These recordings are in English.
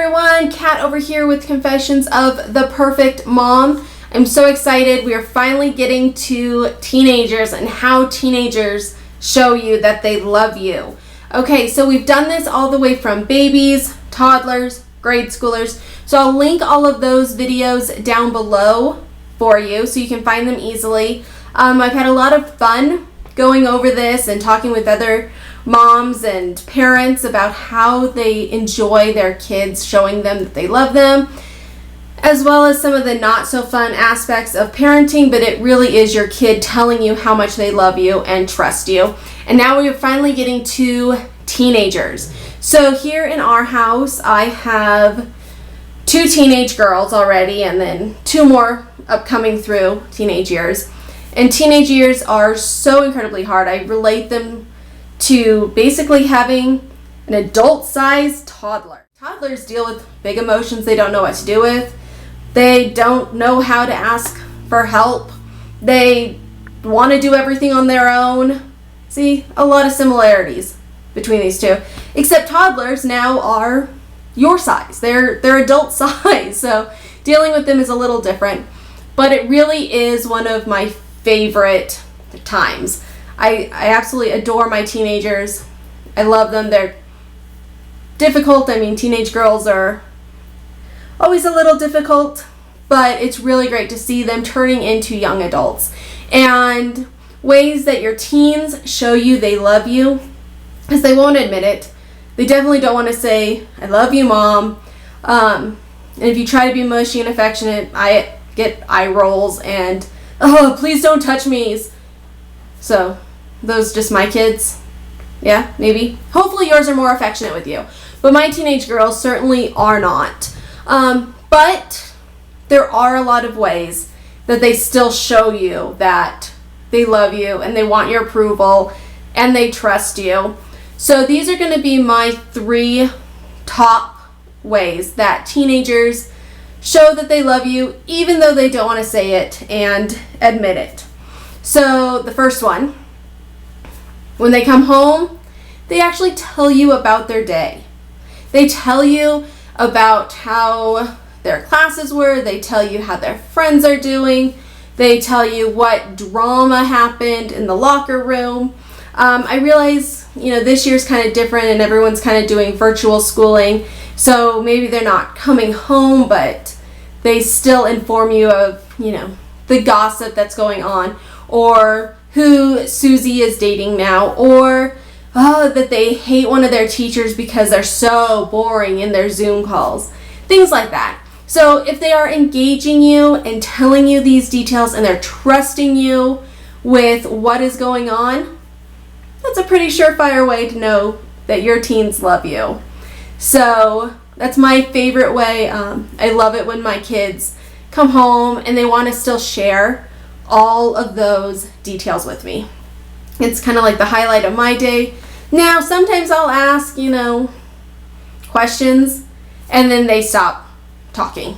everyone, Kat over here with Confessions of the Perfect Mom. I'm so excited. We are finally getting to teenagers and how teenagers show you that they love you. Okay, so we've done this all the way from babies, toddlers, grade schoolers. So I'll link all of those videos down below for you so you can find them easily. I've had a lot of fun going over this and talking with other moms and parents about how they enjoy their kids, showing them that they love them, as well as some of the not so fun aspects of parenting, but it really is your kid telling you how much they love you and trust you. And now we are finally getting to teenagers. So here in our house, I have 2 teenage girls already and then 2 more upcoming through teenage years. And teenage years are so incredibly hard. I relate them to basically having an adult-sized toddler. Toddlers deal with big emotions they don't know what to do with. They don't know how to ask for help. They want to do everything on their own. See, a lot of similarities between these two. Except toddlers now are your size. They're adult size, so dealing with them is a little different. But it really is one of my favorite times. I absolutely adore my teenagers. I love them. They're difficult. I mean, teenage girls are always a little difficult, but it's really great to see them turning into young adults. And ways that your teens show you they love you is they won't admit it. They definitely don't want to say, "I love you, Mom." And if you try to be mushy and affectionate, I get eye rolls and, "Oh, please don't touch me." So those just my kids. Yeah, maybe. Hopefully yours are more affectionate with you. But my teenage girls certainly are not. But there are a lot of ways that they still show you that they love you and they want your approval and they trust you. So these are going to be my 3 top ways that teenagers show that they love you even though they don't want to say it and admit it. So the first one, when they come home, they actually tell you about their day. They tell you about how their classes were. They tell you how their friends are doing. They tell you what drama happened in the locker room. I realize, this year's kind of different and everyone's kind of doing virtual schooling. So maybe they're not coming home, but they still inform you of, the gossip that's going on, or who Susie is dating now, or that they hate one of their teachers because they're so boring in their Zoom calls. Things like that. So if they are engaging you and telling you these details and they're trusting you with what is going on, that's a pretty surefire way to know that your teens love you. So that's my favorite way. I love it when my kids come home and they want to still share all of those details with me. It's kind of like the highlight of my day. Now, sometimes I'll ask, questions and then they stop talking.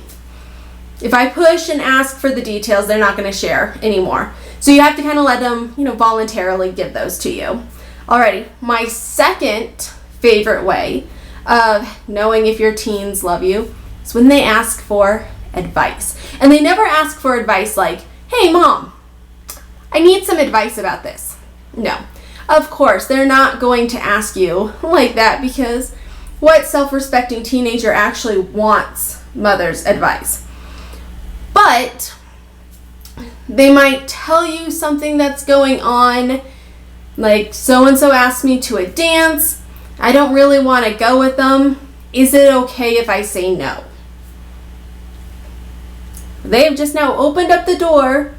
If I push and ask for the details, they're not going to share anymore. So you have to kind of let them, voluntarily give those to you. Alrighty, my second favorite way of knowing if your teens love you is when they ask for advice. And they never ask for advice like, "Hey, Mom, I need some advice about this." No, of course, they're not going to ask you like that, because what self-respecting teenager actually wants mother's advice? But they might tell you something that's going on, like, "So-and-so asked me to a dance. I don't really want to go with them. Is it okay if I say no?" They have just now opened up the door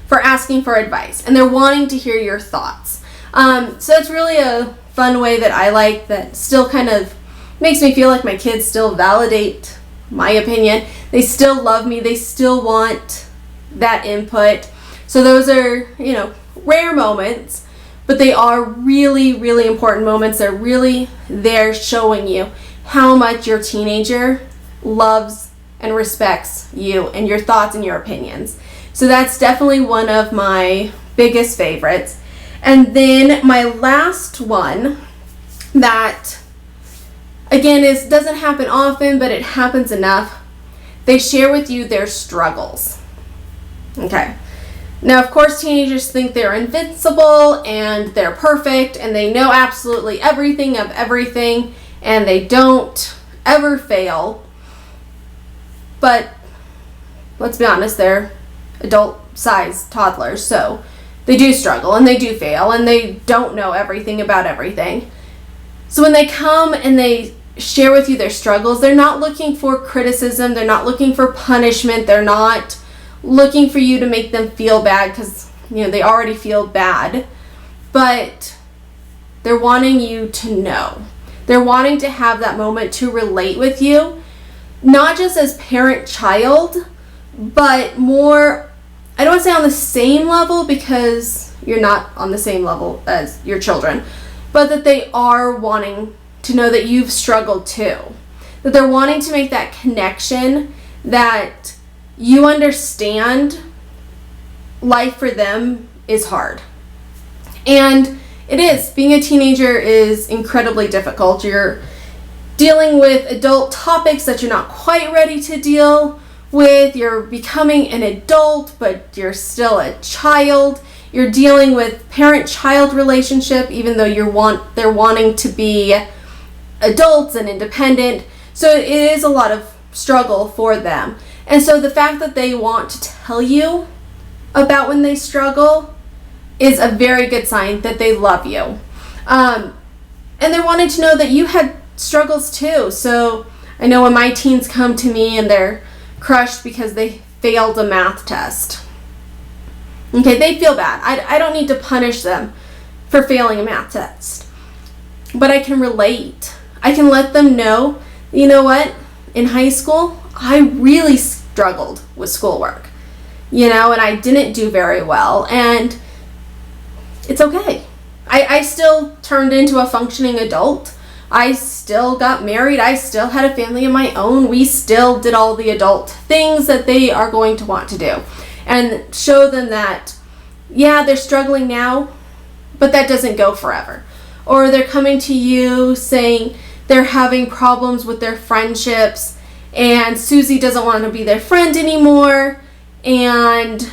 for asking for advice, and they're wanting to hear your thoughts. So it's really a fun way that I like, that still kind of makes me feel like my kids still validate my opinion. They still love me. They still want that input. So those are, rare moments, but they are really, really important moments. They're really there showing you how much your teenager loves and respects you and your thoughts and your opinions. So that's definitely one of my biggest favorites. And then my last one that again, it doesn't happen often, but it happens enough. They share with you their struggles. Okay. Now, of course, teenagers think they're invincible and they're perfect and they know absolutely everything of everything and they don't ever fail. But let's be honest, they're adult-sized toddlers, so they do struggle and they do fail and they don't know everything about everything. So when they come and they share with you their struggles, they're not looking for criticism, they're not looking for punishment, they're not looking for you to make them feel bad because, they already feel bad, but they're wanting you to know. They're wanting to have that moment to relate with you, not just as parent-child, but more, I don't want to say on the same level because you're not on the same level as your children, but that they are wanting to know that you've struggled too. That they're wanting to make that connection that you understand life for them is hard. And it is. Being a teenager is incredibly difficult. You're dealing with adult topics that you're not quite ready to deal with. You're becoming an adult, but you're still a child. You're dealing with parent-child relationship, even though they're wanting to be adults and independent. So it is a lot of struggle for them. And so the fact that they want to tell you about when they struggle is a very good sign that they love you. And they're wanting to know that you had struggles too. So I know when my teens come to me and they're crushed because they failed a math test. Okay, they feel bad. I don't need to punish them for failing a math test. But I can relate. I can let them know, you know what? In high school, I really struggled with schoolwork, and I didn't do very well, and it's okay. I still turned into a functioning adult. I still got married. I still had a family of my own. We still did all the adult things that they are going to want to do, and show them that, yeah, they're struggling now, but that doesn't go forever. Or they're coming to you saying they're having problems with their friendships and Susie doesn't want to be their friend anymore, and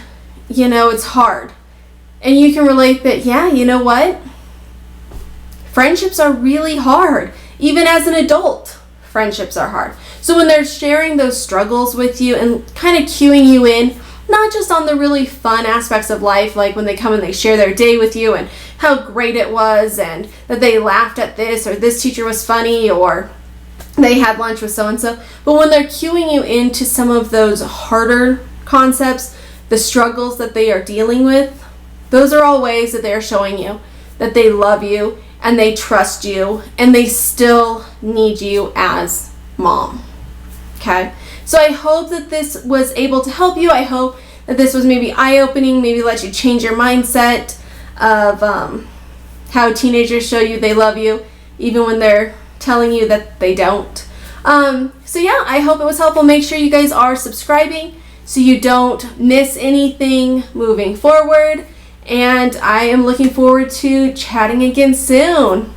it's hard. And you can relate that, yeah, you know what? Friendships are really hard. Even as an adult, friendships are hard. So when they're sharing those struggles with you and kind of cueing you in, not just on the really fun aspects of life, like when they come and they share their day with you and how great it was and that they laughed at this or this teacher was funny or they had lunch with so-and-so. But when they're cueing you into some of those harder concepts, the struggles that they are dealing with, those are all ways that they're showing you that they love you and they trust you and they still need you as mom. Okay? So I hope that this was able to help you. I hope that this was maybe eye-opening, maybe let you change your mindset of how teenagers show you they love you, even when they're telling you that they don't. So yeah, I hope it was helpful. Make sure you guys are subscribing so you don't miss anything moving forward. And I am looking forward to chatting again soon.